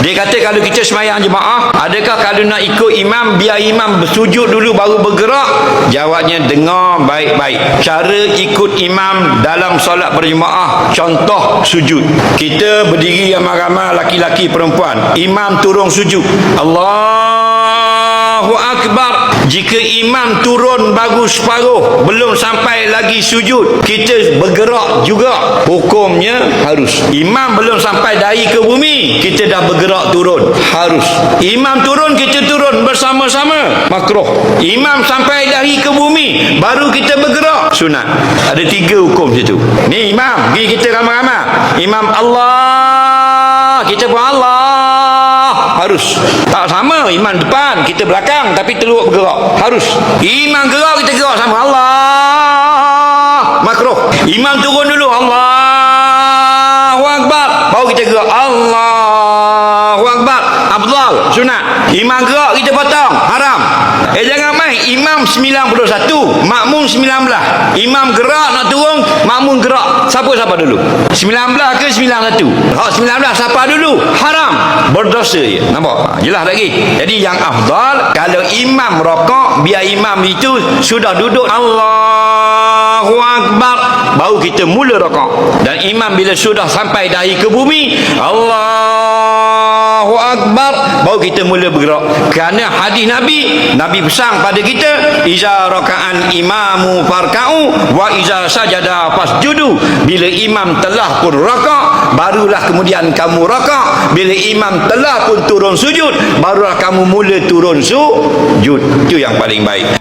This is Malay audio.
Dia kata kalau kita sembahyang jemaah, adakah kalau nak ikut imam, biar imam bersujud dulu baru bergerak? Jawabnya, dengar baik-baik. Cara ikut imam dalam solat berjemaah, contoh sujud. Kita berdiri ramai-ramai, laki-laki perempuan, imam turun sujud, Allahu Akbar. Jika imam turun baru separuh, belum sampai lagi sujud, kita bergerak juga, hukumnya harus. Imam belum sampai dahi ke bumi, kita dah bergerak turun, harus. Imam turun, kita turun bersama-sama, makruh. Imam sampai dahi ke bumi, baru kita bergerak, sunat. Ada 3 hukum situ. Ni imam, pergi kita ramai-ramai, imam Allah, kita pun Allah, harus. Tak sama imam depan, kita belakang, tapi terus bergerak, harus. Imam gerak, kita gerak sama, Allah, makruh. Imam turun dulu, Allahu Akbar, baru kita gerak, Allahu Akbar, afdal, sunat. Imam gerak, kita potong, haram. Jangan main, imam 91, makmum 19. Imam gerak nak turun, makmum gerak. Siapa dulu? 19 ke 91? Hak 19 siapa dulu? Haram, berdosa je. Nampak? Jelas lagi. Jadi yang afdal, kalau imam rokok, biar imam itu sudah duduk Allahu Akbar, baru kita mula rokok. Dan imam bila sudah sampai dahi ke bumi, Allahu Akbar, baru kita mula bergerak. Kerana hadis Nabi pesan pada kita, iza raka'an imamu farka'u wa iza sajada fasjudu. Bila imam telah pun rakaat, barulah kemudian kamu rakaat. Bila imam telah pun turun sujud, barulah kamu mula turun sujud. Itu yang paling baik.